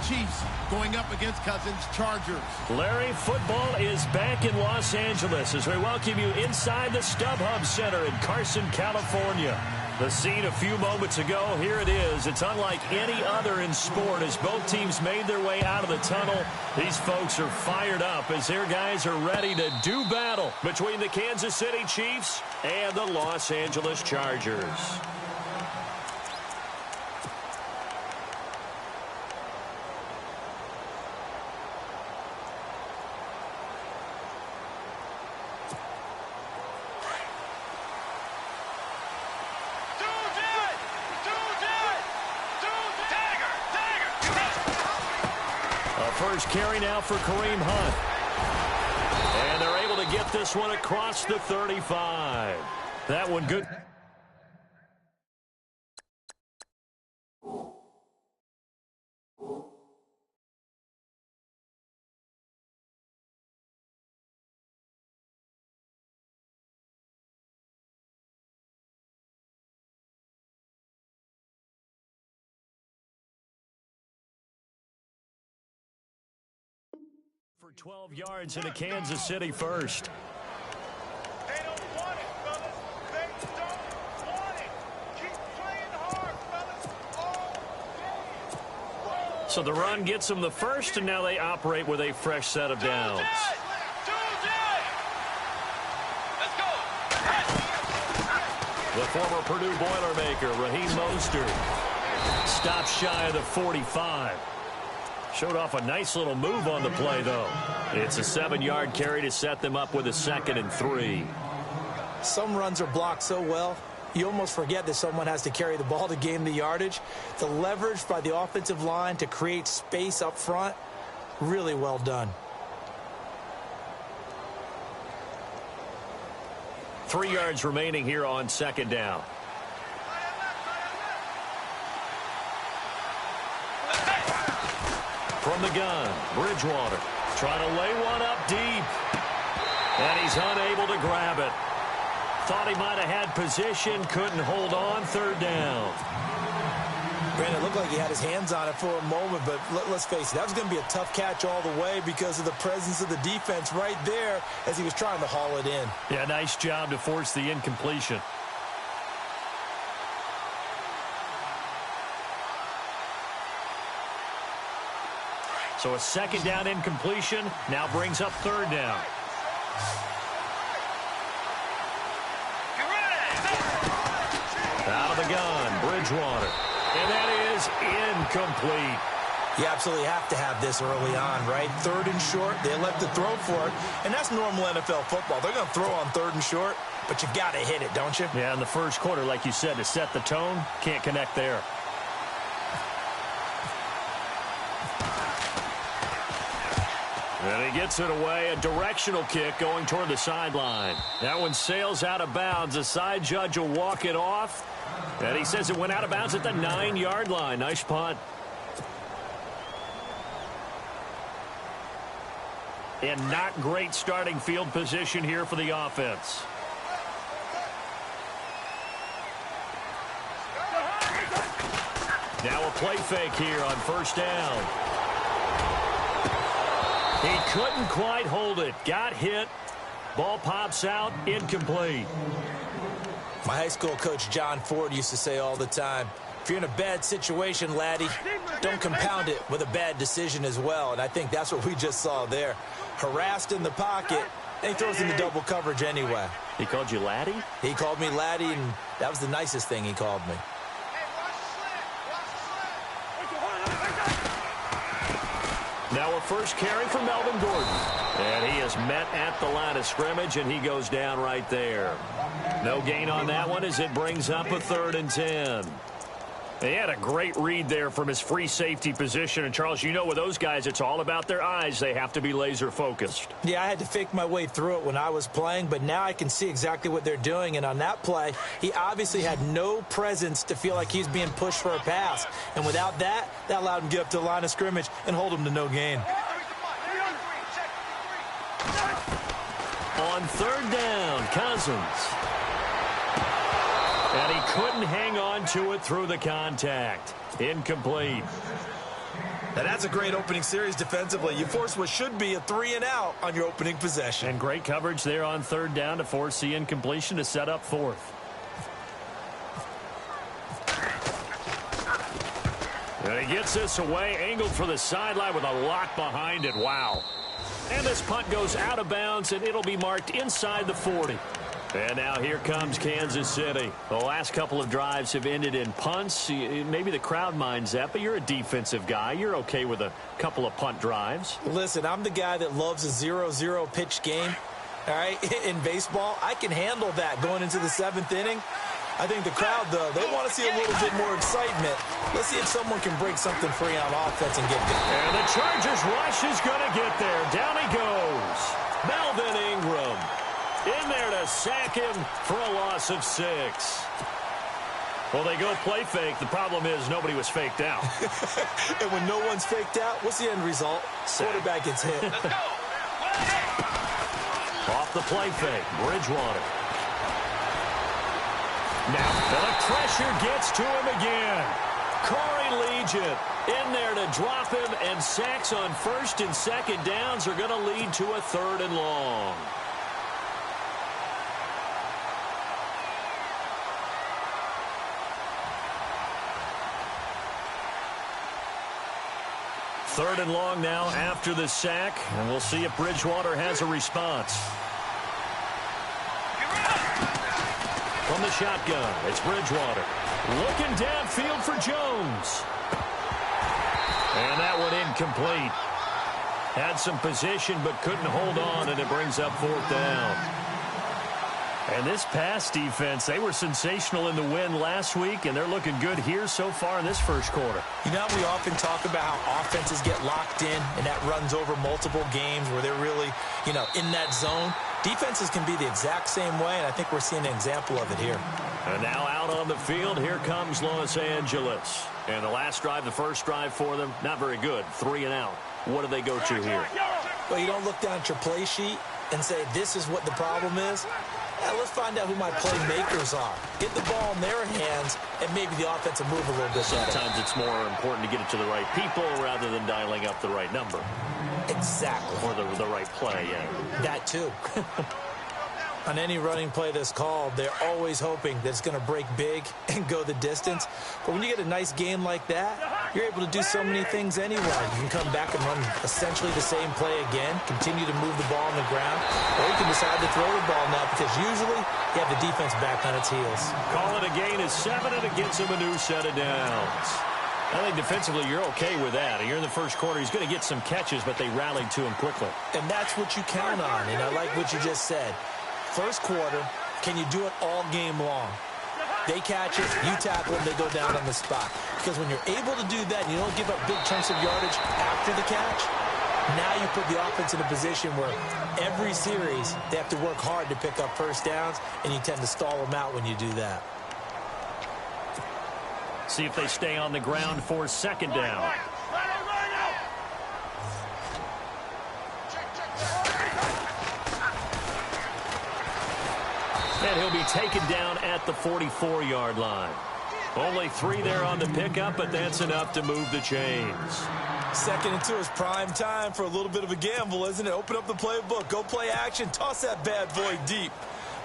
Chiefs going up against Cousins' Chargers. Larry, football is back in Los Angeles as we welcome you inside the StubHub Center in Carson, California. The scene a few moments ago, here it is. It's unlike any other in sport as both teams made their way out of the tunnel. These folks are fired up as their guys are ready to do battle between the Kansas City Chiefs and the Los Angeles Chargers. First carry now for Kareem Hunt. And they're able to get this one across the 35. That one good. For 12 yards into Kansas City first. They don't want it, fellas. They don't want it. Keep playing hard, fellas. All day. So the run gets them the first, and now they operate with a fresh set of downs. Let's go. The former Purdue Boilermaker, Raheem Mostert, stops shy of the 45. Showed off a nice little move on the play, though. It's a 7-yard carry to set them up with a 2nd and 3. Some runs are blocked so well, you almost forget that someone has to carry the ball to gain the yardage. The leverage by the offensive line to create space up front, really well done. 3 yards remaining here on 2nd down. From the gun, Bridgewater trying to lay one up deep. And he's unable to grab it. Thought he might have had position, couldn't hold on, 3rd down. Brandon, it looked like he had his hands on it for a moment, but let's face it, that was going to be a tough catch all the way because of the presence of the defense right there as he was trying to haul it in. Yeah, nice job to force the incompletion. So a 2nd down incompletion now brings up 3rd down. Out of the gun, Bridgewater. And that is incomplete. You absolutely have to have this early on, right? 3rd and short, they elect to throw for it, and that's normal NFL football. They're going to throw on 3rd and short, but you've got to hit it, don't you? Yeah, in the first quarter, like you said, to set the tone, can't connect there. And he gets it away, a directional kick going toward the sideline. That one sails out of bounds. The side judge will walk it off. And he says it went out of bounds at the 9-yard line. Nice punt. And not great starting field position here for the offense. Now a play fake here on 1st down. He couldn't quite hold it. Got hit. Ball pops out. Incomplete. My high school coach, John Ford, used to say all the time, if you're in a bad situation, laddie, don't compound it with a bad decision as well. And I think that's what we just saw there. Harassed in the pocket, and he throws into double coverage anyway. He called you laddie? He called me laddie, and that was the nicest thing he called me. Now a first carry for Melvin Gordon. And he is met at the line of scrimmage, and he goes down right there. No gain on that one as it brings up a 3rd and 10. He had a great read there from his free safety position. And, Charles, you know with those guys, it's all about their eyes. They have to be laser focused. Yeah, I had to fake my way through it when I was playing, but now I can see exactly what they're doing. And on that play, he obviously had no presence to feel like he's being pushed for a pass. And without that, that allowed him to get up to the line of scrimmage and hold him to no gain. On 3rd down, Cousins. And he couldn't hang on to it through the contact. Incomplete. Now, that's a great opening series defensively. You force what should be a 3-and-out on your opening possession. And great coverage there on third down to force the incompletion to set up fourth. And he gets this away, angled for the sideline with a lock behind it. Wow. And this punt goes out of bounds, and it'll be marked inside the 40. And now here comes Kansas City. The last couple of drives have ended in punts. Maybe the crowd minds that, but you're a defensive guy. You're okay with a couple of punt drives. Listen, I'm the guy that loves a 0-0 pitch game. All right, in baseball, I can handle that going into the 7th inning. I think the crowd, though, they want to see a little bit more excitement. Let's see if someone can break something free on offense and get going. And the Chargers rush is going to get there. Down he goes. Melvin Ingram in there to sack him for a loss of 6. Well, they go play fake. The problem is nobody was faked out. And when no one's faked out, what's the end result? Quarterback gets hit. Off the play fake, Bridgewater. Now, the pressure gets to him again. Corey Legion in there to drop him, and sacks on first and second downs are going to lead to a 3rd and long. Third and long now after the sack, and we'll see if Bridgewater has a response. From the shotgun, it's Bridgewater. Looking downfield for Jones. And that one incomplete. Had some position but couldn't hold on, and it brings up 4th down. And this pass defense, they were sensational in the win last week, and they're looking good here so far in this first quarter. You know, we often talk about how offenses get locked in, and that runs over multiple games where they're really, in that zone. Defenses can be the exact same way, and I think we're seeing an example of it here. And now out on the field, here comes Los Angeles. And the last drive, the first drive for them, not very good. 3-and-out. What do they go to here? Well, you don't look down at your play sheet and say, this is what the problem is. Yeah, let's find out who my playmakers are. Get the ball in their hands, and maybe the offense will move a little bit better. Sometimes it's more important to get it to the right people rather than dialing up the right number. Exactly. Or the right play, yeah. That, too. On any running play that's called, they're always hoping that it's going to break big and go the distance. But when you get a nice game like that, you're able to do so many things anyway. You can come back and run essentially the same play again, continue to move the ball on the ground, or you can decide to throw the ball now because usually you have the defense back on its heels. Call it a gain of 7, and it gets him a new set of downs. I think defensively you're okay with that. You're in the first quarter. He's going to get some catches, but they rallied to him quickly. And that's what you count on, and I like what you just said. First quarter, can you do it all game long? They catch it, you tackle them, they go down on the spot. Because when you're able to do that and you don't give up big chunks of yardage after the catch, now you put the offense in a position where every series they have to work hard to pick up first downs, and you tend to stall them out when you do that. See if they stay on the ground for second down. And he'll be taken down at the 44-yard line. Only 3 there on the pickup, but that's enough to move the chains. 2nd and 2 is prime time for a little bit of a gamble, isn't it? Open up the playbook, go play action, toss that bad boy deep.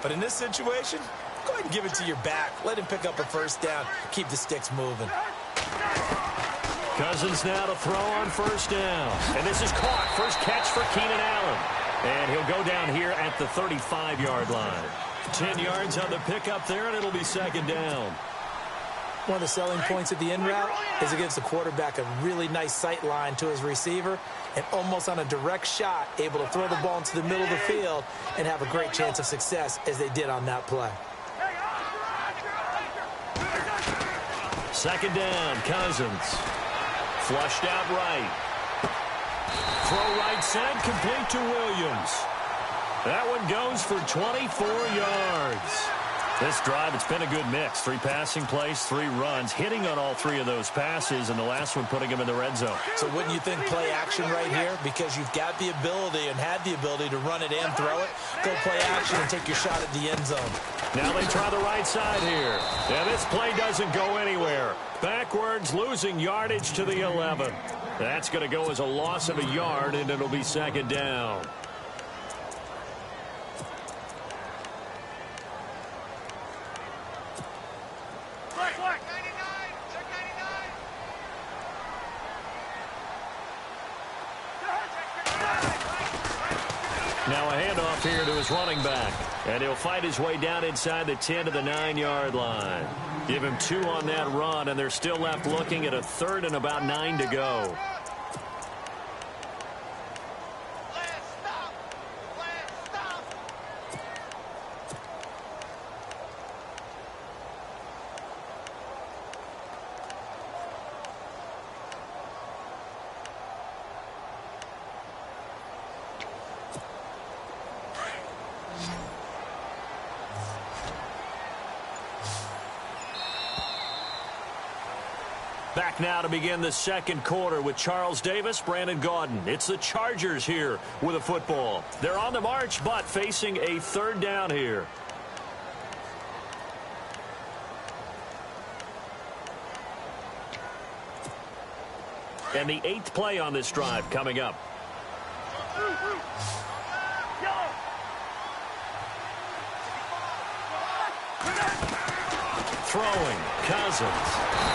But in this situation, go ahead and give it to your back. Let him pick up a first down. Keep the sticks moving. Cousins now to throw on first down. And this is caught. First catch for Keenan Allen. And he'll go down here at the 35-yard line. 10 yards on the pickup there, and it'll be second down. One of the selling points of the in route is it gives the quarterback a really nice sight line to his receiver, and almost on a direct shot, able to throw the ball into the middle of the field and have a great chance of success as they did on that play. Second down, Cousins. Flushed out right. Throw right side, complete to Williams. That one goes for 24 yards. This drive, it's been a good mix. 3 passing plays, 3 runs, hitting on all 3 of those passes, and the last one putting him in the red zone. So wouldn't you think play action right here? Because you've got the ability and had the ability to run it and throw it. Go play action and take your shot at the end zone. Now they try the right side here. And this play doesn't go anywhere. Backwards, losing yardage to the 11. That's going to go as a loss of a yard, and it'll be 2nd down. Now a handoff here to his running back. And he'll fight his way down inside the 10 to the 9-yard line. Give him 2 on that run, and they're still left looking at a 3rd and about 9 to go. Back now to begin the 2nd quarter with Charles Davis, Brandon Gaudin. It's the Chargers here with a football. They're on the march, but facing a 3rd down here. And the 8th play on this drive coming up. Throwing, Cousins.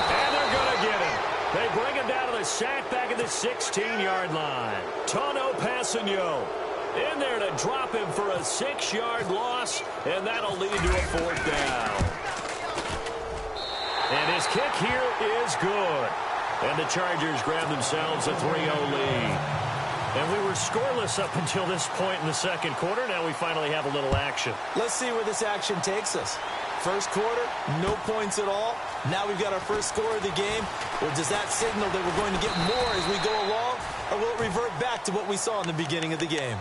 And they're going to get him. They bring him down to the sack back at the 16-yard line. Tono Passanio in there to drop him for a 6-yard loss, and that'll lead to a 4th down. And his kick here is good. And the Chargers grab themselves a 3-0 lead. And we were scoreless up until this point in the 2nd quarter. Now we finally have a little action. Let's see where this action takes us. First quarter, no points at all. Now we've got our first score of the game. Well, does that signal that we're going to get more as we go along? Or will it revert back to what we saw in the beginning of the game?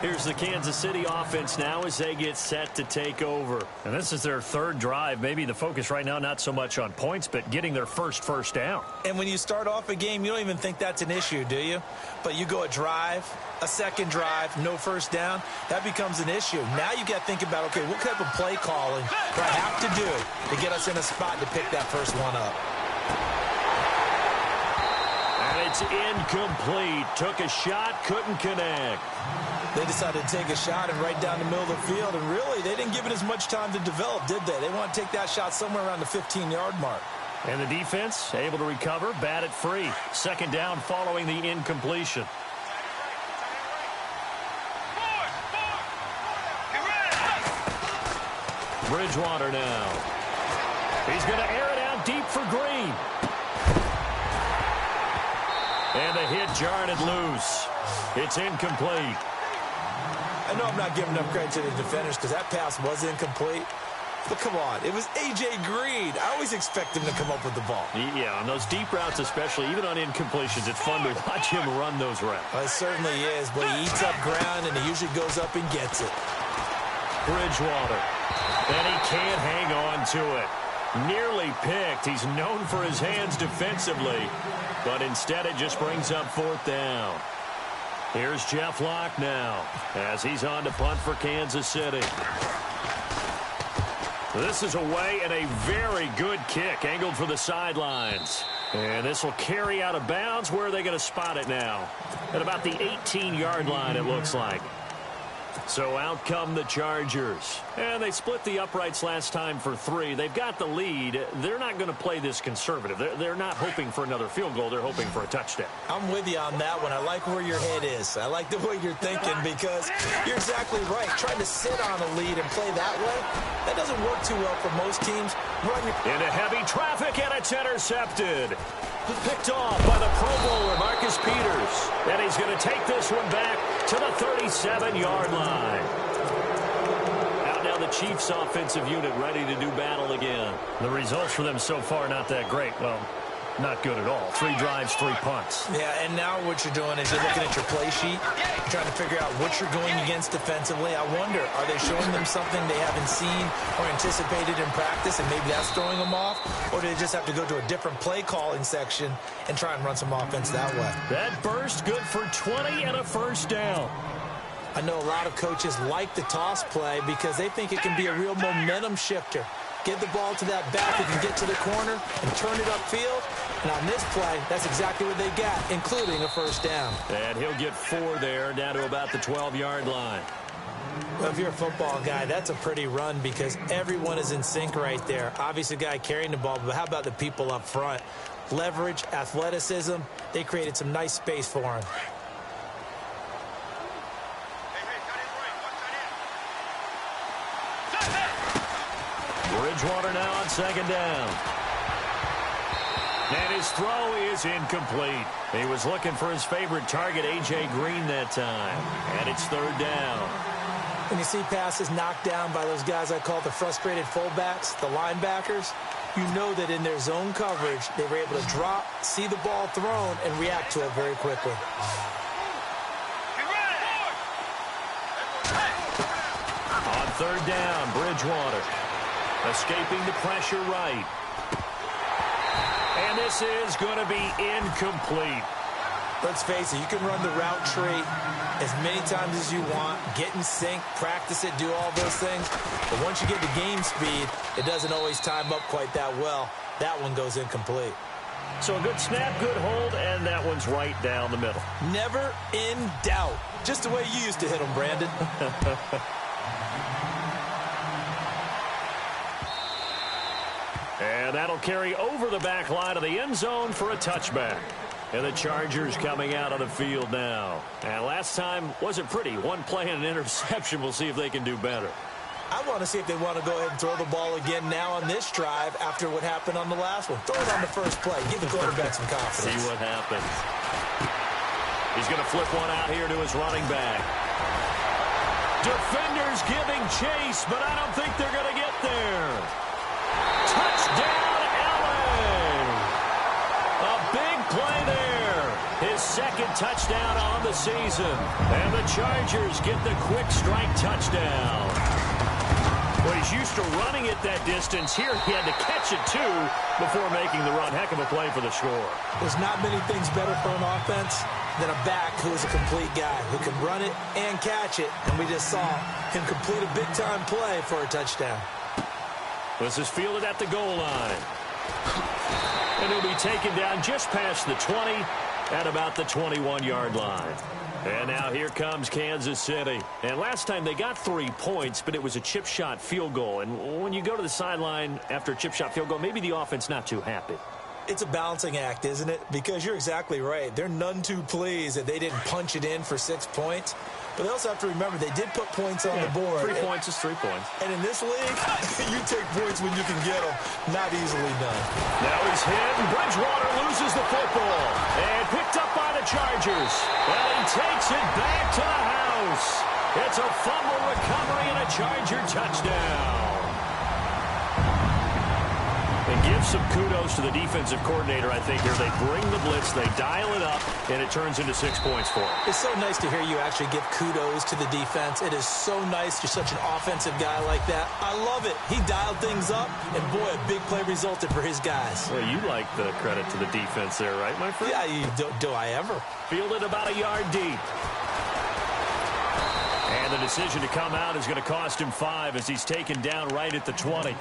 Here's the Kansas City offense now as they get set to take over. And this is their 3rd drive. Maybe the focus right now not so much on points, but getting their first down. And when you start off a game, you don't even think that's an issue, do you? But you go a drive, a 2nd drive, no 1st down, that becomes an issue. Now you got to think about, okay, what type of play calling do I have to do to get us in a spot to pick that first one up? And it's incomplete. Took a shot, couldn't connect. They decided to take a shot and right down the middle of the field, and really, they didn't give it as much time to develop, did they? They want to take that shot somewhere around the 15-yard mark. And the defense able to recover, bat it free. 2nd down following the incompletion. Bridgewater now. He's going to air it out deep for Green. And the hit jarred it loose. It's incomplete. I know I'm not giving enough credit to the defenders because that pass was incomplete. But come on, it was A.J. Green. I always expect him to come up with the ball. Yeah, on those deep routes especially, even on incompletions, it's fun to watch him run those routes. It certainly is, but he eats up ground and he usually goes up and gets it. Bridgewater. And he can't hang on to it. Nearly picked. He's known for his hands defensively, but instead it just brings up 4th down. Here's Jeff Locke now as he's on to punt for Kansas City. This is away and a very good kick angled for the sidelines. And this will carry out of bounds. Where are they going to spot it now? At about the 18-yard line, it looks like. So out come the Chargers. And they split the uprights last time for 3. They've got the lead. They're not going to play this conservative. They're not hoping for another field goal. They're hoping for a touchdown. I'm with you on that one. I like where your head is. I like the way you're thinking because you're exactly right. Trying to sit on a lead and play that way, that doesn't work too well for most teams. Into heavy traffic, and it's intercepted. Picked off by the Pro Bowler, Marcus Peters. And he's going to take this one back to the 37-yard line. Out now the Chiefs offensive unit ready to do battle again. The results for them so far not that great. Well, Not good at all. 3 drives, 3 punts. Yeah, and now what you're doing is you're looking at your play sheet, you're trying to figure out what you're going against defensively. I wonder, are they showing them something they haven't seen or anticipated in practice, and maybe that's throwing them off? Or do they just have to go to a different play calling section and try and run some offense that way? That burst good for 20 and a first down. I know a lot of coaches like the toss play because they think it can be a real momentum shifter. Get the ball to that back who can get to the corner and turn it upfield. And on this play, that's exactly what they got, including a first down. And he'll get 4 there, down to about the 12-yard line. Well, if you're a football guy, that's a pretty run because everyone is in sync right there. Obviously, the guy carrying the ball, but how about the people up front? Leverage, athleticism, they created some nice space for him. Bridgewater now on 2nd down. And his throw is incomplete. He was looking for his favorite target, A.J. Green, that time. And it's 3rd down. When you see passes knocked down by those guys I call the frustrated fullbacks, the linebackers, you know that in their zone coverage, they were able to drop, see the ball thrown, and react to it very quickly. On 3rd down, Bridgewater. Escaping the pressure right. And this is going to be incomplete. Let's face it, you can run the route tree as many times as you want, get in sync, practice it, do all those things. But once you get to game speed, it doesn't always time up quite that well. That one goes incomplete. So a good snap, good hold, and that one's right down the middle. Never in doubt. Just the way you used to hit them, Brandon. And that'll carry over the back line of the end zone for a touchback. And the Chargers coming out on the field now. And last time wasn't pretty. 1 play and an interception. We'll see if they can do better. I want to see if they want to go ahead and throw the ball again now on this drive after what happened on the last one. Throw it on the first play. Give the quarterback some confidence. See what happens. He's going to flip one out here to his running back. Defenders giving chase, but I don't think they're going to get there. Touchdown, LA! A big play there. His 2nd touchdown on the season. And the Chargers get the quick strike touchdown. Well, he's used to running it that distance. Here he had to catch it, too, before making the run. Heck of a play for the score. There's not many things better for an offense than a back who is a complete guy who can run it and catch it. And we just saw him complete a big-time play for a touchdown. This is fielded at the goal line. And he'll be taken down just past the 20 at about the 21-yard line. And now here comes Kansas City. And last time they got 3 points, but it was a chip shot field goal. And when you go to the sideline after a chip shot field goal, maybe the offense not too happy. It's a balancing act, isn't it? Because you're exactly right. They're none too pleased that they didn't punch it in for 6 points. But they also have to remember they did put points on the board. 3 points is 3 points. And in this league, you take points when you can get them. Not easily done. Now he's hit, and Bridgewater loses the football. And picked up by the Chargers. Well, he takes it back to the house. It's a fumble recovery and a Charger touchdown. And give some kudos to the defensive coordinator, I think, here. They bring the blitz, they dial it up, and it turns into 6 points for them. It's so nice to hear you actually give kudos to the defense. It is so nice. You're such an offensive guy like that. I love it. He dialed things up, and boy, a big play resulted for his guys. Well, you like the credit to the defense there, right, my friend? Yeah, do I ever? Fielded about a yard deep. And the decision to come out is going to cost him 5 as he's taken down right at the 20.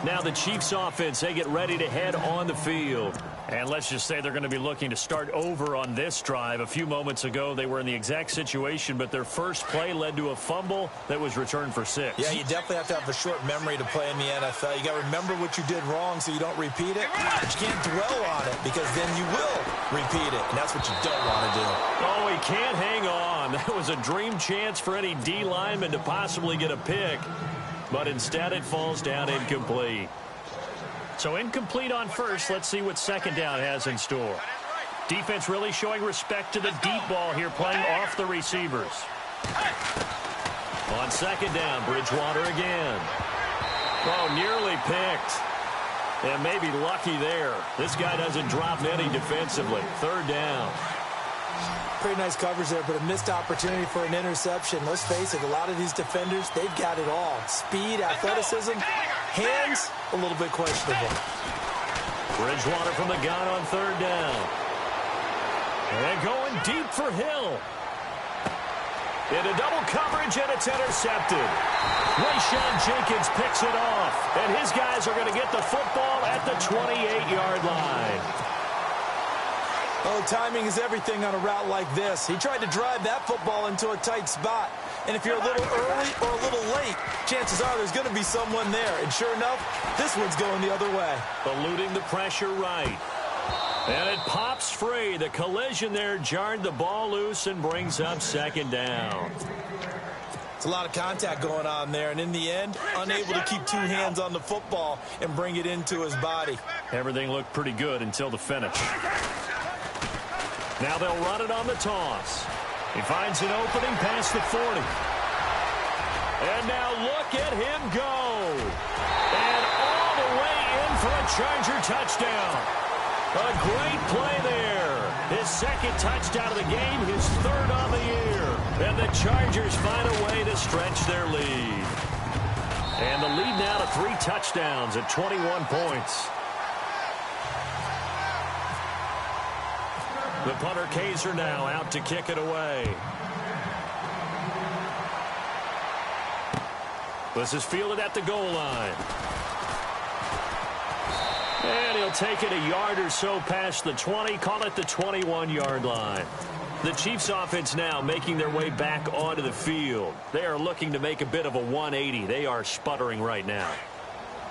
Now the Chiefs offense, they get ready to head on the field. And let's just say they're going to be looking to start over on this drive. A few moments ago, they were in the exact situation, but their first play led to a fumble that was returned for 6. Yeah, you definitely have to have a short memory to play in the NFL. You got to remember what you did wrong so you don't repeat it. But you can't dwell on it because then you will repeat it, and that's what you don't want to do. Oh, he can't hang on. That was a dream chance for any D lineman to possibly get a pick. But instead it falls down incomplete. So incomplete on first. Let's see what 2nd down has in store. Defense really showing respect to the deep ball here, playing off the receivers. On 2nd down, Bridgewater again. Oh, nearly picked. And maybe lucky there. This guy doesn't drop any defensively. Third down. Pretty nice coverage there, but a missed opportunity for an interception. Let's face it, a lot of these defenders, they've got it all. Speed, athleticism, hands, a little bit questionable. Bridgewater from the gun on third down. And going deep for Hill. Into double coverage, and it's intercepted. Rayshawn Jenkins picks it off, and his guys are going to get the football at the 28-yard line. Oh, timing is everything on a route like this. He tried to drive that football into a tight spot. And if you're a little early or a little late, chances are there's going to be someone there. And sure enough, this one's going the other way. Eluding the pressure right. And it pops free. The collision there jarred the ball loose and brings up second down. It's a lot of contact going on there, and in the end, unable to keep two hands on the football and bring it into his body. Everything looked pretty good until the finish. Now they'll run it on the toss. He finds an opening past the 40. And now look at him go. And all the way in for a Charger touchdown. A great play there. His second touchdown of the game, his third on the year. And the Chargers find a way to stretch their lead. And the lead now to 3 touchdowns at 21 points. The punter Kaiser now out to kick it away. This is fielded at the goal line. And he'll take it a yard or so past the 20, call it the 21-yard line. The Chiefs offense now making their way back onto the field. They are looking to make a bit of a 180. They are sputtering right now.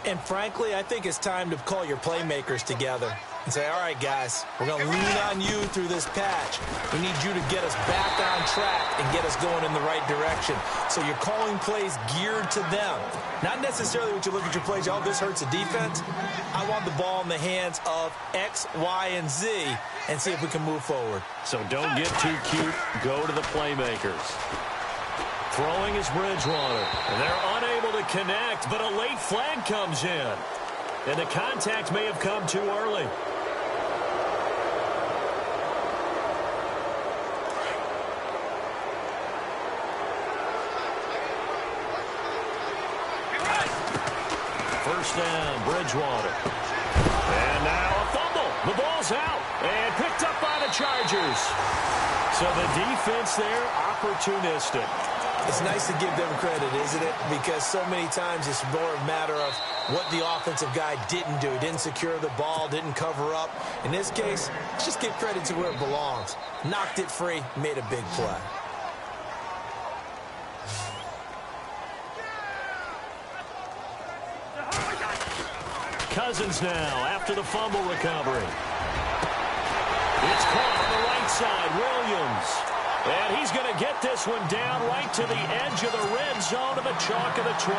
And frankly, I think it's time to call your playmakers together and say, all right, guys, we're going to lean on you through this patch. We need you to get us back on track and get us going in the right direction. So you're calling plays geared to them. Not necessarily what you look at your plays, oh, this hurts the defense. I want the ball in the hands of X, Y, and Z and see if we can move forward. So don't get too cute. Go to the playmakers. Throwing is Bridgewater. And they're unable to connect, but a late flag comes in. And the contact may have come too early. First down, Bridgewater. And now a fumble. The ball's out and picked up by the Chargers. So the defense there, opportunistic. It's nice to give them credit, isn't it? Because so many times it's more a matter of what the offensive guy didn't do. He didn't secure the ball, didn't cover up. In this case, let's just give credit to where it belongs. Knocked it free, made a big play. Cousins now after the fumble recovery. It's caught on the right side, Williams. And he's going to get this one down right to the edge of the red zone of the chalk of the 20.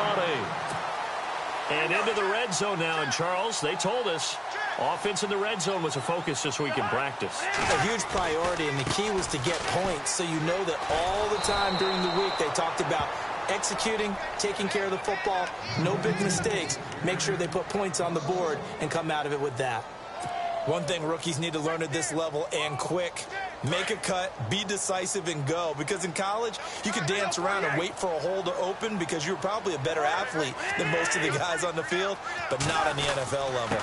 And into the red zone now. And, Charles, they told us offense in the red zone was a focus this week in practice. A huge priority, and the key was to get points. So you know that all the time during the week they talked about executing, taking care of the football, no big mistakes. Make sure they put points on the board and come out of it with that. One thing rookies need to learn at this level, and quick. Make a cut, be decisive, and go. Because in college, you could dance around and wait for a hole to open because you're probably a better athlete than most of the guys on the field, but not on the NFL level.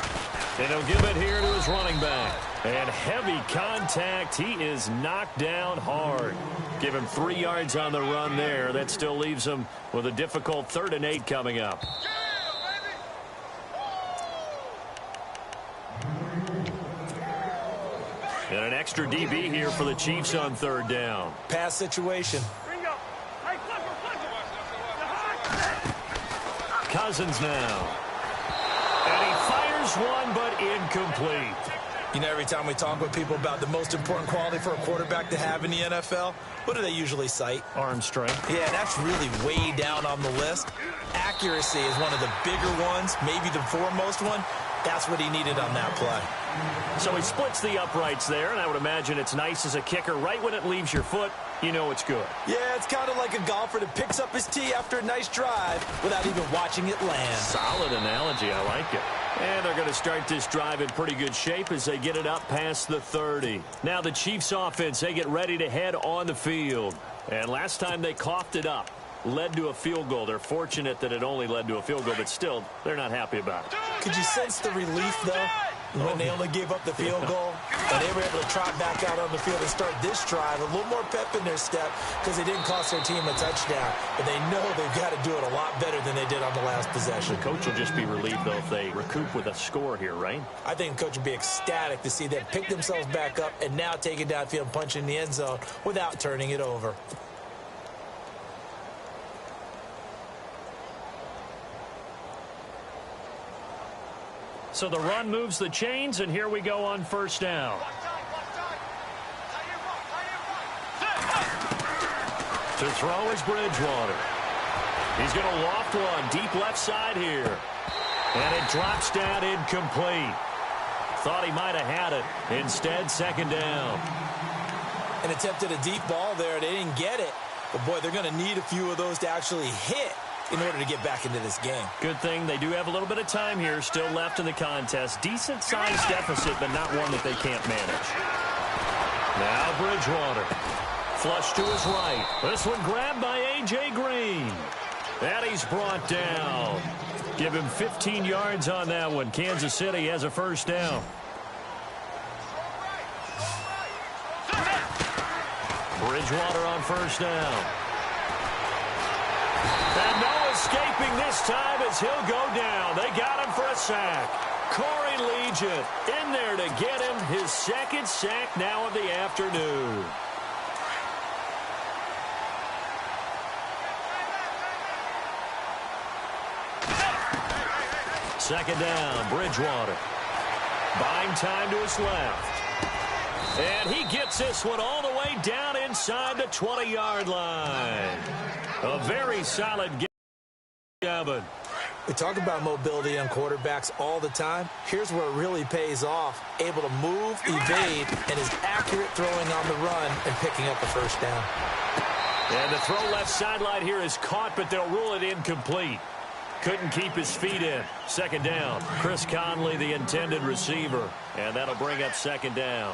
And he'll give it here to his running back. And heavy contact. He is knocked down hard. Give him 3 yards on the run there. That still leaves him with a difficult 3rd and 8 coming up. And an extra DB here for the Chiefs on 3rd down. Pass situation. Cousins now. And he fires one, but incomplete. You know, every time we talk with people about the most important quality for a quarterback to have in the NFL, what do they usually cite? Arm strength. Yeah, that's really way down on the list. Accuracy is one of the bigger ones, maybe the foremost one. That's what he needed on that play. So he splits the uprights there, and I would imagine it's nice as a kicker. Right when it leaves your foot, you know it's good. Yeah, it's kind of like a golfer that picks up his tee after a nice drive without even watching it land. Solid analogy. I like it. And they're going to start this drive in pretty good shape as they get it up past the 30. Now the Chiefs offense, they get ready to head on the field. And last time they coughed it up, led to a field goal. They're fortunate that it only led to a field goal, but still, they're not happy about it. Could you sense the relief, though, when they only gave up the field goal? And they were able to trot back out on the field and start this drive. A little more pep in their step because they didn't cost their team a touchdown. But they know they've got to do it a lot better than they did on the last possession. The coach will just be relieved, though, if they recoup with a score here, right? I think the coach would be ecstatic to see them pick themselves back up and now take it downfield and punch in the end zone without turning it over. So the run moves the chains, and here we go on first down. To throw is Bridgewater. He's going to loft one deep left side here. And it drops down incomplete. Thought he might have had it. Instead, second down. And attempted a deep ball there. They didn't get it. But, boy, they're going to need a few of those to actually hit in order to get back into this game. Good thing they do have a little bit of time here still left in the contest. Decent-sized deficit, but not one that they can't manage. Now Bridgewater. Flush to his right. This one grabbed by A.J. Green. And he's brought down. Give him 15 yards on that one. Kansas City has a first down. Bridgewater on first down. And no escaping this time as he'll go down. They got him for a sack. Corey Legion in there to get him his second sack now of the afternoon. Second down, Bridgewater. Buying time to his left. And he gets this one all the way down inside the 20-yard line. A very solid game, Gavin. We talk about mobility on quarterbacks all the time. Here's where it really pays off. Able to move, evade, and is accurate throwing on the run and picking up a first down. And the throw left sideline here is caught, but they'll rule it incomplete. Couldn't keep his feet in. Second down. Chris Conley, the intended receiver. And that'll bring up second down.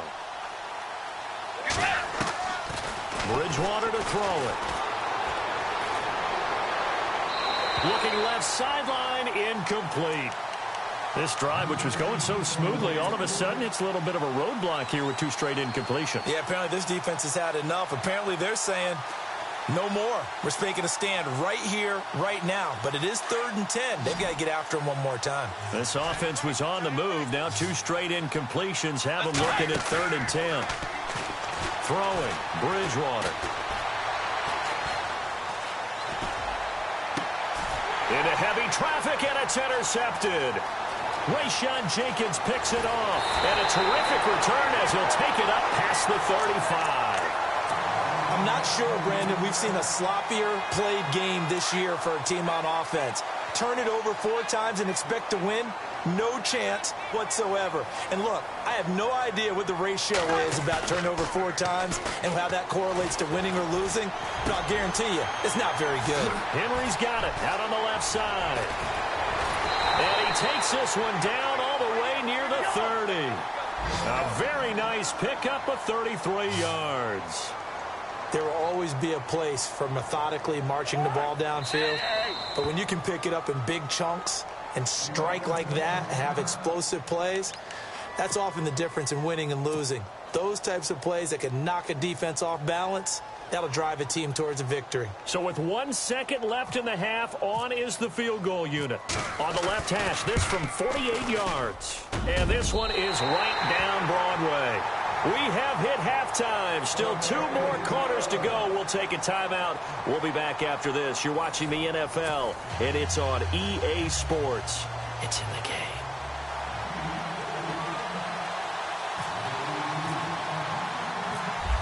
Bridgewater to throw it. Looking left sideline, incomplete. This drive, which was going so smoothly, all of a sudden it's a little bit of a roadblock here with two straight incompletions. Yeah, apparently this defense has had enough. Apparently they're saying no more. We're making a stand right here, right now. But it is 3rd and 10. They've got to get after him one more time. This offense was on the move. Now two straight incompletions have them looking at 3rd and 10. Throwing, Bridgewater. Into heavy traffic, and it's intercepted. Rayshawn Jenkins picks it off. And a terrific return as he'll take it up past the 35. I'm not sure, Brandon, we've seen a sloppier played game this year for a team on offense. Turn it over 4 times and expect to win? No chance whatsoever. And look, I have no idea what the ratio is about turnover 4 times and how that correlates to winning or losing, but I'll guarantee you, it's not very good. Henry's got it out on the left side. And he takes this one down all the way near the 30. A very nice pickup of 33 yards. There will always be a place for methodically marching the ball downfield, but when you can pick it up in big chunks and strike like that, have explosive plays, that's often the difference in winning and losing. Those types of plays that can knock a defense off balance, that'll drive a team towards a victory. So with 1 second left in the half, on is the field goal unit. On the left hash, this from 48 yards. And this one is right down Broadway. We have hit halftime. Still 2 more quarters to go. We'll take a timeout. We'll be back after this. You're watching the NFL, and it's on EA Sports. It's in the game.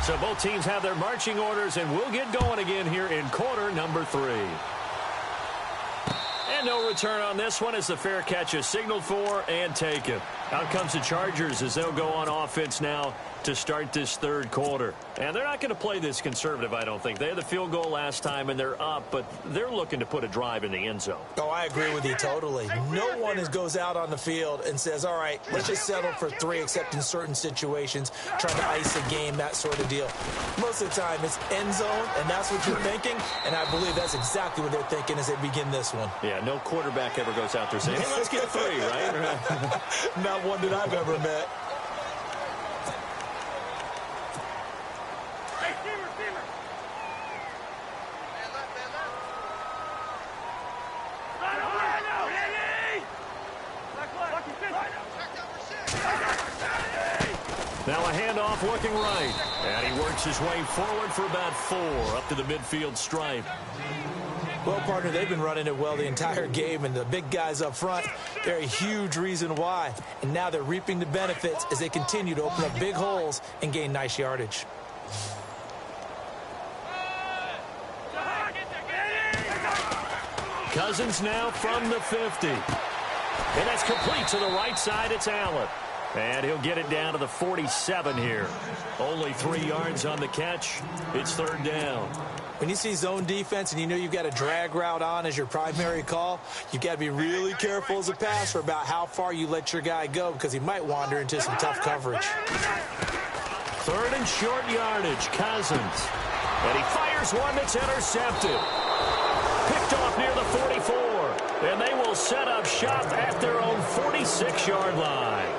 So both teams have their marching orders, and we'll get going again here in quarter number 3. And no return on this one as the fair catch is signaled for and taken. Out comes the Chargers as they'll go on offense now to start this third quarter. And they're not going to play this conservative, I don't think. They had the field goal last time, and they're up, but they're looking to put a drive in the end zone. Oh, I agree with you totally. No one goes out on the field and says, all right, let's just settle for 3, except in certain situations, trying to ice a game, that sort of deal. Most of the time, it's end zone, and that's what you're thinking, and I believe that's exactly what they're thinking as they begin this one. Yeah, no quarterback ever goes out there saying, hey, let's get 3, right? Not one that I've ever met. Now a handoff looking right. And he works his way forward for about 4 up to the midfield stripe. Well, partner, they've been running it well the entire game, and the big guys up front, they're a huge reason why. And now they're reaping the benefits as they continue to open up big holes and gain nice yardage. Cousins now from the 50. And that's complete to the right side. It's Allen. And he'll get it down to the 47 here. Only 3 yards on the catch. It's third down. When you see zone defense and you know you've got a drag route on as your primary call, you've got to be really careful as a passer about how far you let your guy go, because he might wander into some tough coverage. Third and short yardage, Cousins. And he fires one that's intercepted. Picked off near the 44. And they will set up shop at their own 46-yard line.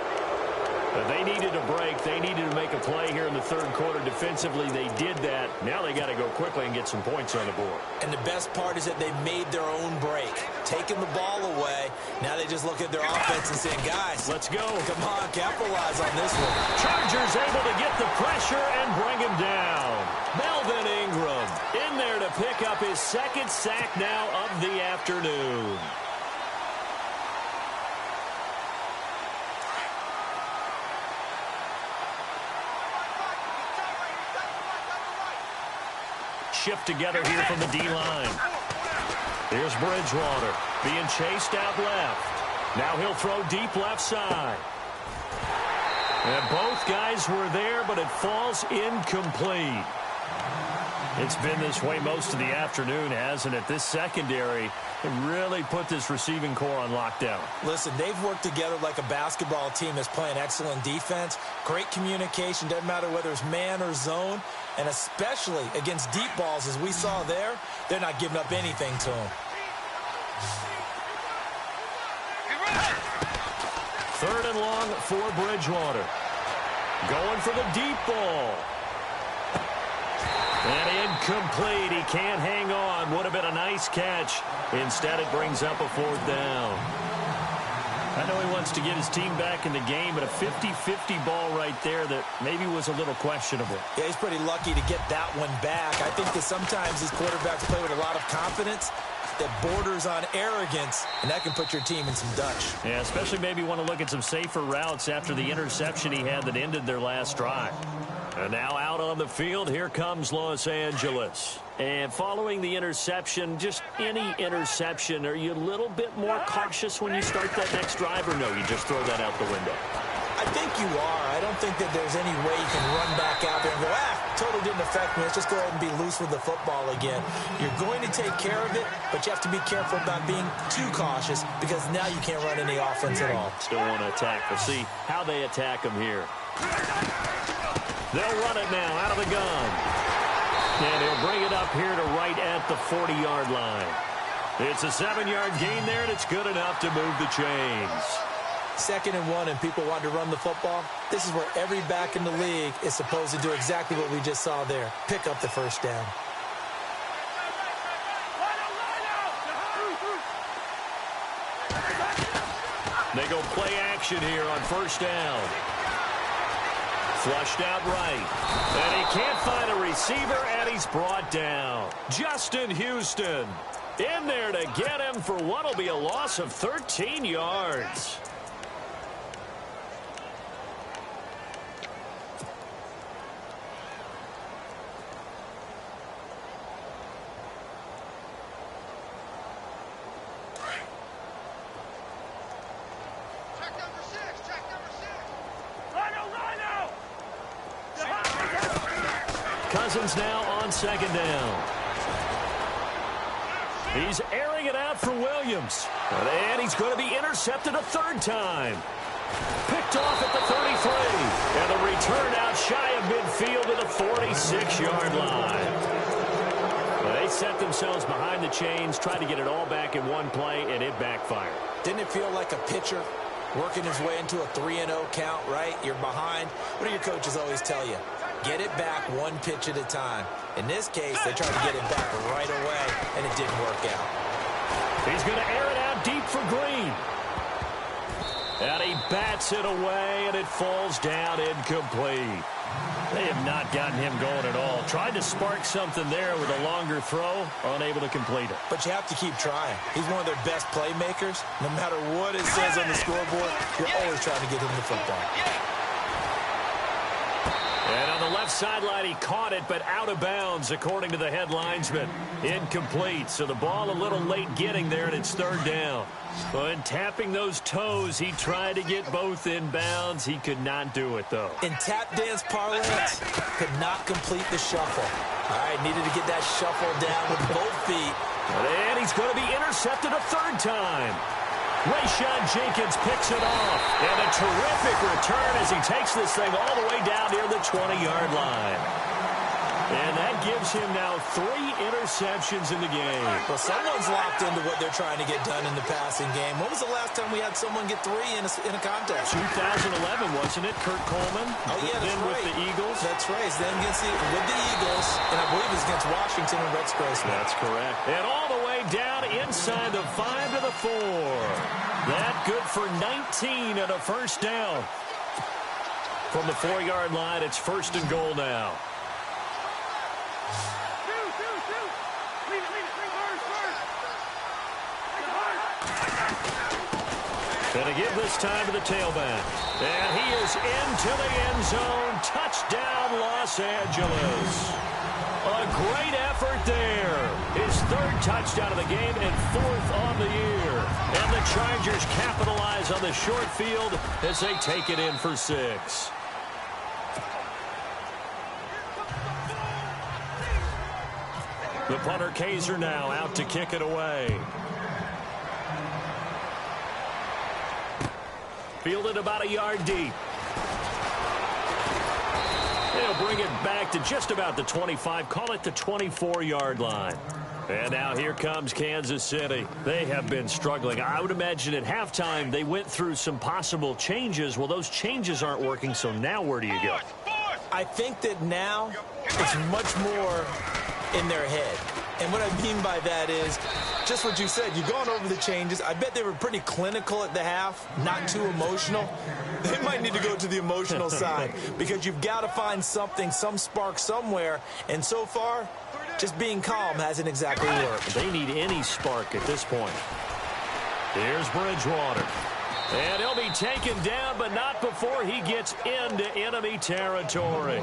They needed a break. They needed to make a play here in the third quarter. Defensively, they did that. Now they got to go quickly and get some points on the board. And the best part is that they made their own break, taking the ball away. Now they just look at their offense and saying, guys, let's go. Come on, capitalize on this one. Chargers able to get the pressure and bring him down. Melvin Ingram in there to pick up his second sack now of the afternoon. Shift together here from the D-line. Here's Bridgewater being chased out left. Now he'll throw deep left side. And both guys were there, but it falls incomplete. It's been this way most of the afternoon, hasn't it? This secondary really put this receiving core on lockdown. Listen, they've worked together like a basketball team that's playing excellent defense. Great communication, doesn't matter whether it's man or zone. And especially against deep balls, as we saw there, they're not giving up anything to them. Third and long for Bridgewater. Going for the deep ball. And incomplete. He can't hang on. Would have been a nice catch. Instead, it brings up a fourth down. I know he wants to get his team back in the game, but a 50-50 ball right there that maybe was a little questionable. Yeah, he's pretty lucky to get that one back. I think that sometimes these quarterbacks play with a lot of confidence that borders on arrogance, and that can put your team in some Dutch. Yeah, especially maybe want to look at some safer routes after the interception he had that ended their last drive. And now out on the field, here comes Los Angeles. And following the interception, just any interception, are you a little bit more cautious when you start that next drive, or no, you just throw that out the window? I think you are. I don't think that there's any way you can run back out there and go, totally didn't affect me. Let's just go ahead and be loose with the football again. You're going to take care of it, but you have to be careful about being too cautious, because now you can't run any offense at all. Still want to attack. We'll see how they attack him here. They'll run it now out of the gun. And he'll bring it up here to right at the 40-yard line. It's a 7-yard gain there, and it's good enough to move the chains. 2nd and 1, and people want to run the football. This is where every back in the league is supposed to do exactly what we just saw there. Pick up the first down. They go play action here on first down. Flushed out right. And he can't find a receiver, and he's brought down. Justin Houston in there to get him for what will be a loss of 13 yards. Check number 6. Check number Cousins now on second down. He's airing it out for Williams. And he's going to be intercepted a third time. Picked off at the 33. And the return out shy of midfield to the 46-yard line. Well, they set themselves behind the chains, tried to get it all back in one play, and it backfired. Didn't it feel like a pitcher working his way into a 3-0 count, right? You're behind. What do your coaches always tell you? Get it back one pitch at a time. In this case, they tried to get it back right away, and it didn't work out. He's going to air it out deep for Green. And he bats it away, and it falls down incomplete. They have not gotten him going at all. Tried to spark something there with a longer throw, unable to complete it. But you have to keep trying. He's one of their best playmakers. No matter what it says on the scoreboard, you're always trying to get him the football. And on the left sideline, he caught it, but out of bounds, according to the head linesman. Incomplete, so the ball a little late getting there, and it's third down. But tapping those toes, he tried to get both in bounds. He could not do it, though. In tap dance parlance, could not complete the shuffle. All right, needed to get that shuffle down with both feet. And he's going to be intercepted a third time. Rayshon Jenkins picks it off. And a terrific return as he takes this thing all the way down near the 20-yard line. And that gives him now 3 interceptions in the game. Well, someone's locked into what they're trying to get done in the passing game. When was the last time we had someone get 3 in a contest? 2011, wasn't it? Kurt Coleman. Oh, yeah, that's then right. with the Eagles. That's right. Then with the Eagles, and I believe it's against Washington and Rex Grossman. That's correct. And all the way down inside the 5 to the 4. That good for 19 and a first down. From the 4-yard line, it's first and goal now. Going to give this time to the tailback. And he is into the end zone. Touchdown, Los Angeles. A great effort there. His 3rd touchdown of the game and 4th on the year. And the Chargers capitalize on the short field as they take it in for 6. The punter Kaiser now out to kick it away. Fielded about a yard deep. They'll bring it back to just about the 25. Call it the 24-yard line. And now here comes Kansas City. They have been struggling. I would imagine at halftime they went through some possible changes. Well, those changes aren't working, so now where do you go? I think that now it's much more in their head. And what I mean by that is just what you said. You've gone over the changes. I bet they were pretty clinical at the half, not too emotional. They might need to go to the emotional side because you've got to find something, some spark somewhere. And so far, just being calm hasn't exactly worked. They need any spark at this point. Here's Bridgewater. And he'll be taken down, but not before he gets into enemy territory.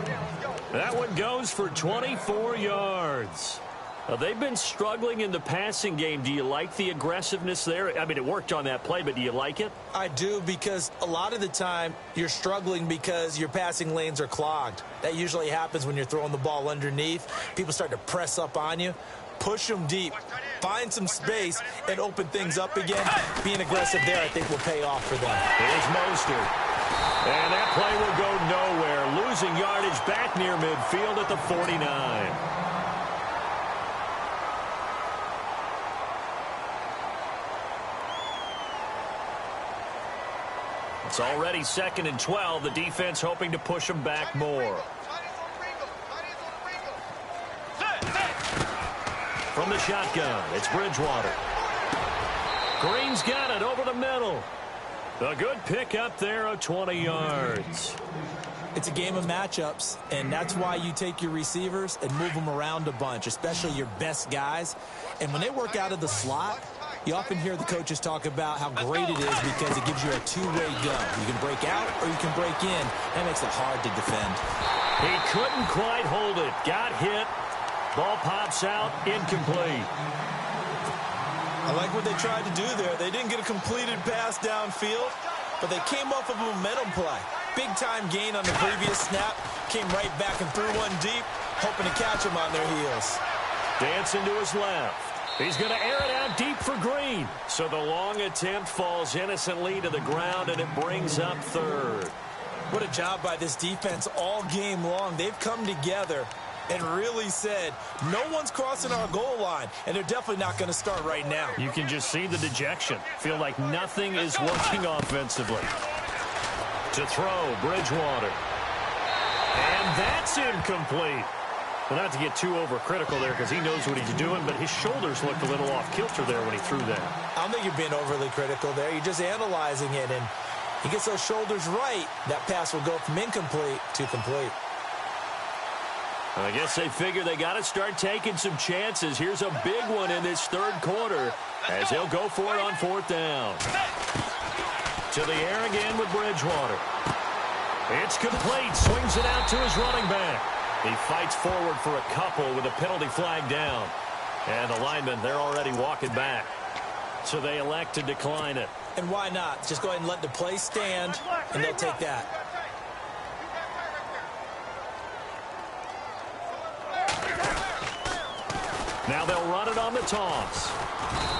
That one goes for 24 yards. They've been struggling in the passing game. Do you like the aggressiveness there? I mean, it worked on that play, but do you like it? I do, because a lot of the time you're struggling because your passing lanes are clogged. That usually happens when you're throwing the ball underneath. People start to press up on you. Push them deep. Find some space and open things up again. Being aggressive there, I think, will pay off for them. Here's Mostert. And that play will go nowhere. Losing yardage back near midfield at the 49. It's already 2nd and 12. The defense hoping to push them back more. From the shotgun, it's Bridgewater. Green's got it over the middle. A good pick up there of 20 yards. It's a game of matchups, and that's why you take your receivers and move them around a bunch, especially your best guys. And when they work out of the slot, you often hear the coaches talk about how great it is because it gives you a two-way go. You can break out or you can break in. That makes it hard to defend. He couldn't quite hold it. Got hit. Ball pops out. Incomplete. I like what they tried to do there. They didn't get a completed pass downfield, but they came off of a momentum play. Big-time gain on the previous snap. Came right back and threw one deep. hoping to catch them on their heels. Dancing to his left. He's going to air it out deep for Green. So the long attempt falls innocently to the ground, and it brings up third. What a job by this defense all game long. They've come together and really said, no one's crossing our goal line, and they're definitely not going to start right now. You can just see the dejection. Feel like nothing is working offensively. To throw, Bridgewater. And that's incomplete. Well, not to get too overcritical there because he knows what he's doing, but his shoulders looked a little off kilter there when he threw that. I don't think you're being overly critical there. You're just analyzing it, and he gets those shoulders right. That pass will go from incomplete to complete. I guess they figure they got to start taking some chances. Here's a big one in this third quarter as they'll go for it on fourth down. To the air again with Bridgewater. It's complete. Swings it out to his running back. He fights forward for a couple with a penalty flag down. And the linemen, they're already walking back. So they elect to decline it. And why not? Just go ahead and let the play stand, and they'll take that. Now they'll run it on the toss.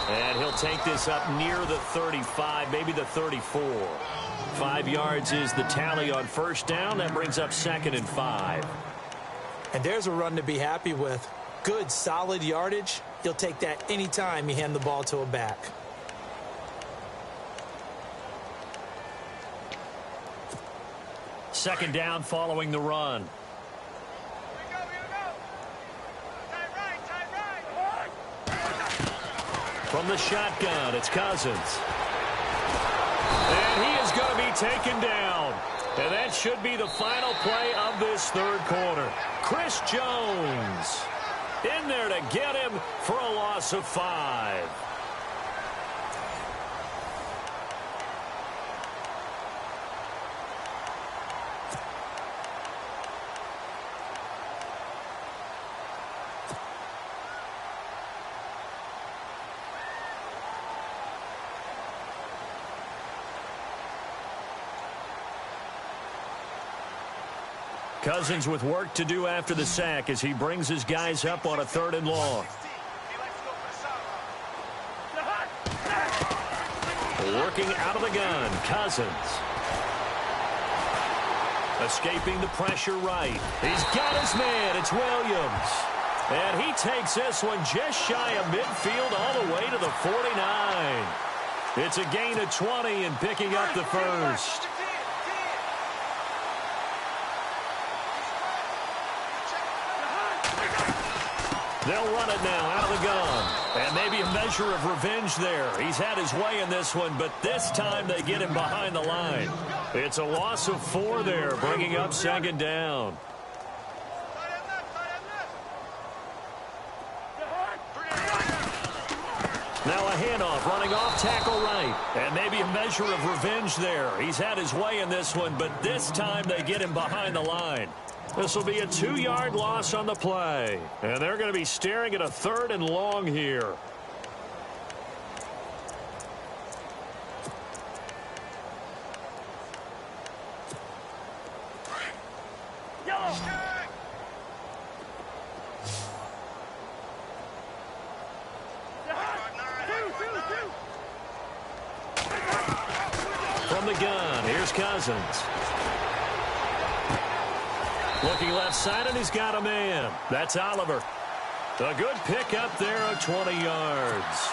And he'll take this up near the 35, maybe the 34. 5 yards is the tally on first down. That brings up 2nd and 5. And there's a run to be happy with. Good, solid yardage. He'll take that anytime you hand the ball to a back. Second down following the run. From the shotgun, it's Cousins. And he is going to be taken down. And that should be the final play of this third quarter. Chris Jones in there to get him for a loss of 5. Cousins with work to do after the sack as he brings his guys up on a 3rd and long. Working out of the gun, Cousins. Escaping the pressure right. He's got his man. It's Williams. And he takes this one just shy of midfield all the way to the 49. It's a gain of 20 and picking up the first. They'll run it now out of the gun. And maybe a measure of revenge there. He's had his way in this one, but this time they get him behind the line. It's a loss of 4 there, bringing up 2nd down. Now a handoff, running off tackle right. And maybe a measure of revenge there. He's had his way in this one, but this time they get him behind the line. This will be a 2-yard loss on the play. And they're going to be staring at a 3rd and long here. From the gun, here's Cousins. Looking left side, and he's got a man. That's Oliver. A good pick up there of 20 yards.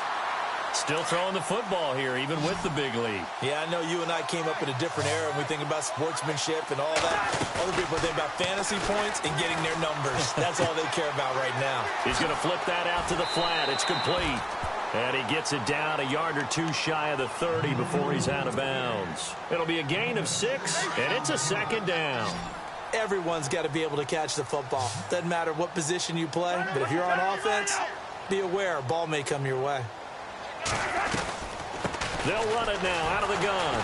Still throwing the football here, even with the big lead. Yeah, I know you and I came up in a different era, and we think about sportsmanship and all that. Other people think about fantasy points and getting their numbers. That's all they care about right now. He's going to flip that out to the flat. It's complete. And he gets it down a yard or 2 shy of the 30 before he's out of bounds. It'll be a gain of 6, and it's a 2nd down. Everyone's got to be able to catch the football. Doesn't matter what position you play, but if you're on offense, be aware a ball may come your way. They'll run it now out of the gun.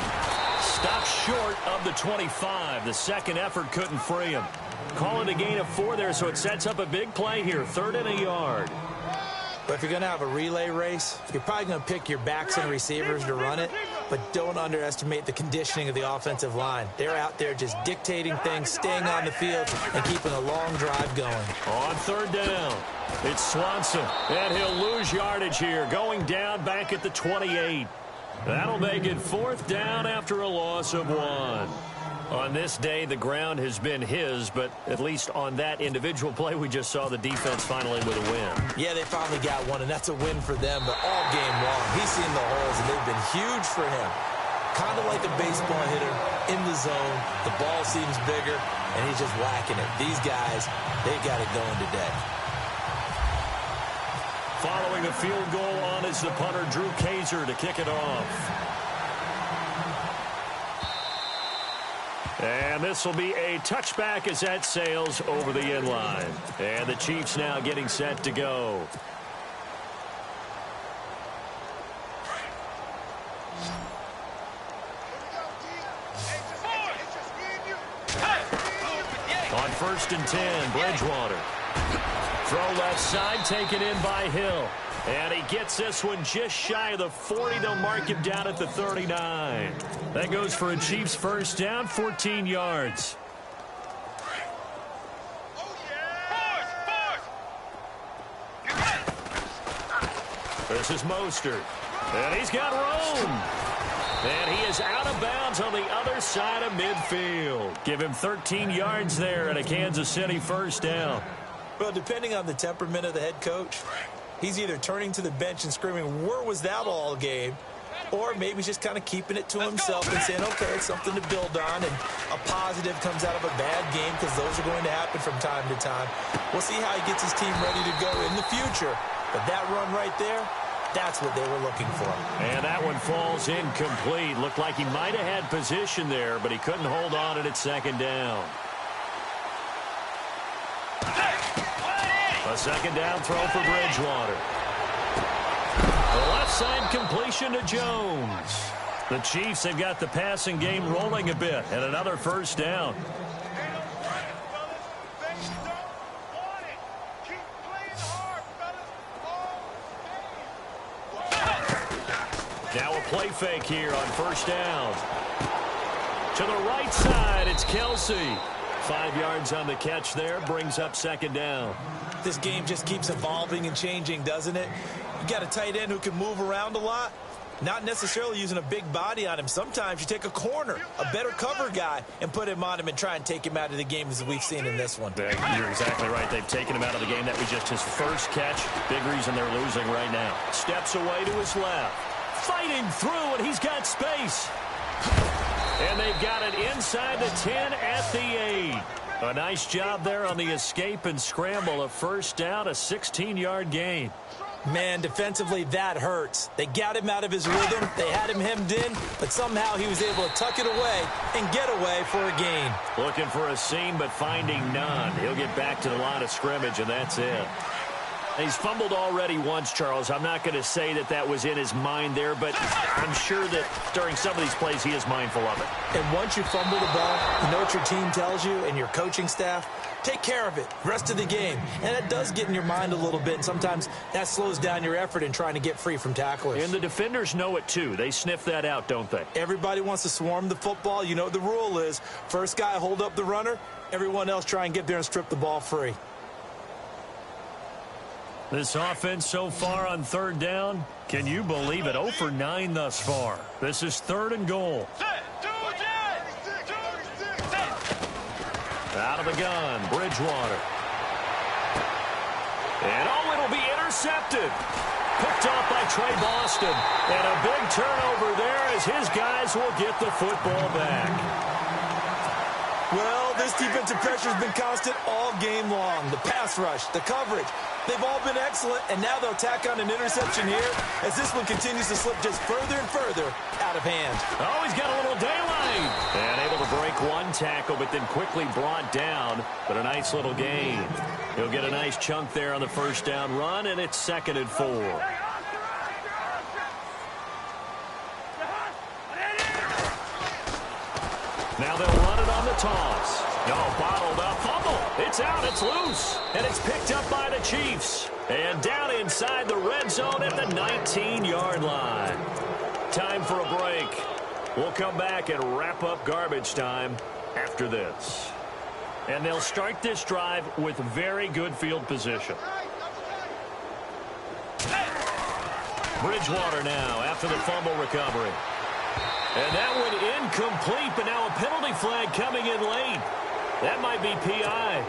Stopped short of the 25. The second effort couldn't free him. Call it a gain of 4 there, so it sets up a big play here. 3rd and a yard. But if you're going to have a relay race, you're probably going to pick your backs and receivers to run it. but don't underestimate the conditioning of the offensive line. They're out there just dictating things, staying on the field, and keeping a long drive going. On third down, it's Swanson, and he'll lose yardage here, going down back at the 28. That'll make it fourth down after a loss of 1. On this day, the ground has been his, but at least on that individual play, we just saw the defense finally with a win. Yeah, they finally got one, and that's a win for them, but all game long, he's seen the holes, and they've been huge for him. Kind of like a baseball hitter in the zone. The ball seems bigger, and he's just whacking it. These guys, they've got it going today. Following a field goal on is the punter, Drew Kaiser, to kick it off. And this will be a touchback as that sails over the end line. And the Chiefs now getting set to go. On 1st and 10, Bridgewater. Throw left side, taken in by Hill. And he gets this one just shy of the 40. They'll mark him down at the 39. That goes for a Chiefs first down, 14 yards. This is Mostert. And he's got room. And he is out of bounds on the other side of midfield. Give him 13 yards there and a Kansas City first down. Well, depending on the temperament of the head coach, he's either turning to the bench and screaming, where was that all game? Or maybe he's just kind of keeping it to himself and saying, okay, it's something to build on, and a positive comes out of a bad game because those are going to happen from time to time. We'll see how he gets his team ready to go in the future. But that run right there, that's what they were looking for. And that one falls incomplete. Looked like he might have had position there, but he couldn't hold on at its second down. A second down throw for Bridgewater. The left side completion to Jones. The Chiefs have got the passing game rolling a bit, and another first down. Now a play fake here on first down. To the right side, it's Kelsey. 5 yards on the catch there, brings up second down. This game just keeps evolving and changing, doesn't it? You got a tight end who can move around a lot, not necessarily using a big body on him. Sometimes you take a corner, a better cover guy, and put him on him and try and take him out of the game as we've seen in this one. Yeah, you're exactly right. They've taken him out of the game. That was just his first catch. Big reason they're losing right now. Steps away to his left. Fighting through, and he's got space. And they've got it inside the 10 at the 8. A nice job there on the escape and scramble. A first down, a 16-yard gain. Man, defensively, that hurts. They got him out of his rhythm. They had him hemmed in, but somehow he was able to tuck it away and get away for a gain. Looking for a seam, but finding none. He'll get back to the line of scrimmage, and that's it. He's fumbled already once, Charles. I'm not going to say that that was in his mind there, but I'm sure that during some of these plays he is mindful of it. And once you fumble the ball, you know what your team tells you and your coaching staff? Take care of it. Rest of the game. And that does get in your mind a little bit, and sometimes that slows down your effort in trying to get free from tacklers. And the defenders know it, too. They sniff that out, don't they? Everybody wants to swarm the football. You know what the rule is. First guy hold up the runner. Everyone else try and get there and strip the ball free. This offense so far on third down, can you believe it? 0 for 9 thus far. This is 3rd and goal. Out of the gun, Bridgewater. And it'll be intercepted. Picked off by Trey Boston. And a big turnover there as his guys will get the football back. Well, this defensive pressure has been constant all game long. The pass rush, the coverage, they've all been excellent, and now they'll tack on an interception here as this one continues to slip just further and further out of hand. Oh, he's got a little daylight. And able to break one tackle, but then quickly brought down. But a nice little gain. He'll get a nice chunk there on the first down run, and it's 2nd and 4. Now they'll run it on the toss. No, bottled up. Fumble. It's out. It's loose. And it's picked up by the Chiefs. And down inside the red zone at the 19-yard line. Time for a break. We'll come back and wrap up garbage time after this. And they'll start this drive with very good field position. Bridgewater now after the fumble recovery. And that one incomplete, but now a penalty flag coming in late. That might be PI.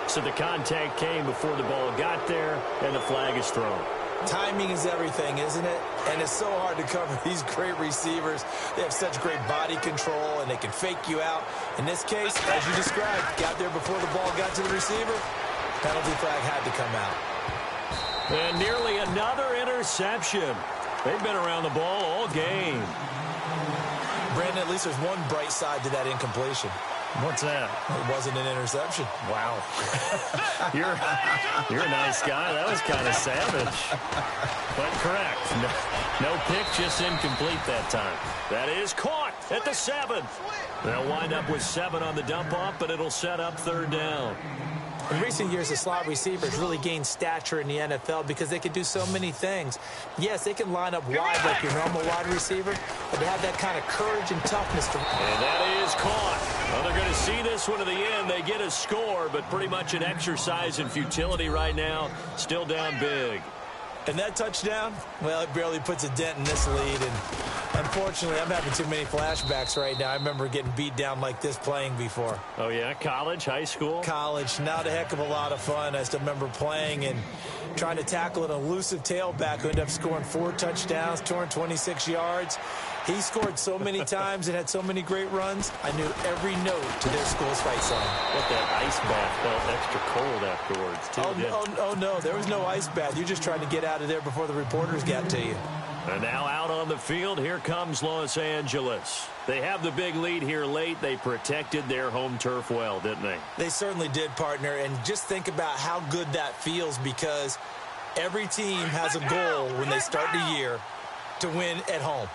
So the contact came before the ball got there, and the flag is thrown. Timing is everything, isn't it? And it's so hard to cover these great receivers. They have such great body control, and they can fake you out. In this case, as you described, got there before the ball got to the receiver. Penalty flag had to come out. And nearly another interception. They've been around the ball all game. Brandon, at least there's one bright side to that incompletion. What's that? It wasn't an interception. Wow. You're a nice guy. That was kind of savage. But correct. No pick, just incomplete that time. That is caught at the 7. They'll wind up with 7 on the dump-off, but it'll set up 3rd down. In recent years, the slot receivers really gained stature in the NFL because they can do so many things. Yes, they can line up wide like your normal wide receiver, but they have that kind of courage and toughness. And that is caught. Well, they're going to see this one to the end. They get a score, but pretty much an exercise in futility right now. Still down big. And that touchdown, well, it barely puts a dent in this lead. And unfortunately, I'm having too many flashbacks right now. I remember getting beat down like this playing before. Oh, yeah? College, high school? College. Not a heck of a lot of fun. I still remember playing and trying to tackle an elusive tailback who ended up scoring 4 touchdowns, 226 yards. He scored so many times and had so many great runs. I knew every note to their school's fight song. But that ice bath felt extra cold afterwards, too. Oh, no. There was no ice bath. You're just trying to get out of there before the reporters got to you. And now out on the field, here comes Los Angeles. They have the big lead here late. They protected their home turf well, didn't they? They certainly did, partner. And just think about how good that feels, because every team has a goal when they start the year to win at home.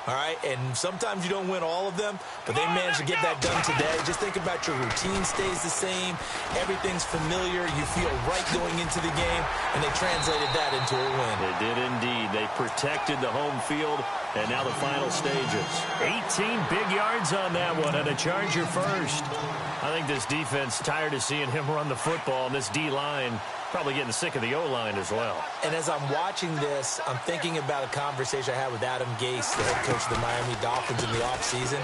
All right, and sometimes you don't win all of them, but they managed to get that done today. Just think about your routine stays the same. Everything's familiar. You feel right going into the game, and they translated that into a win. They did indeed. They protected the home field, and now the final stages. 18 big yards on that one, and a Charger first. I think this defense tired of seeing him run the football, and this D-line probably getting sick of the O-line as well. And as I'm watching this, I'm thinking about a conversation I had with Adam Gase, the head coach of the Miami Dolphins, in the offseason.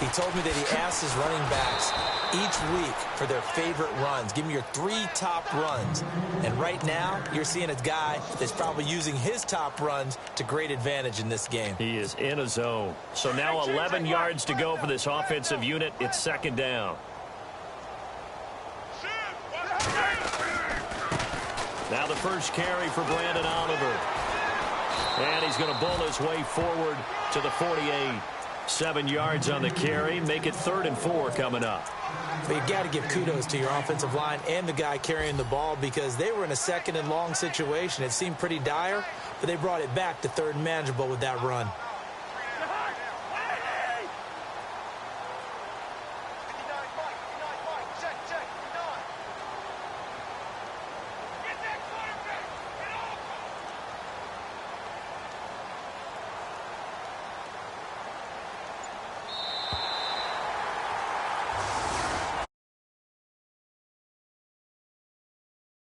He told me that he asked his running backs each week for their favorite runs. Give me your 3 top runs. And right now, you're seeing a guy that's probably using his top runs to great advantage in this game. He is in a zone. So now 11 yards to go for this offensive unit. It's 2nd down. Now the first carry for Brandon Oliver. And he's going to bull his way forward to the 48. 7 yards on the carry. Make it 3rd and 4 coming up. But you've got to give kudos to your offensive line and the guy carrying the ball, because they were in a 2nd and long situation. It seemed pretty dire, but they brought it back to 3rd and manageable with that run.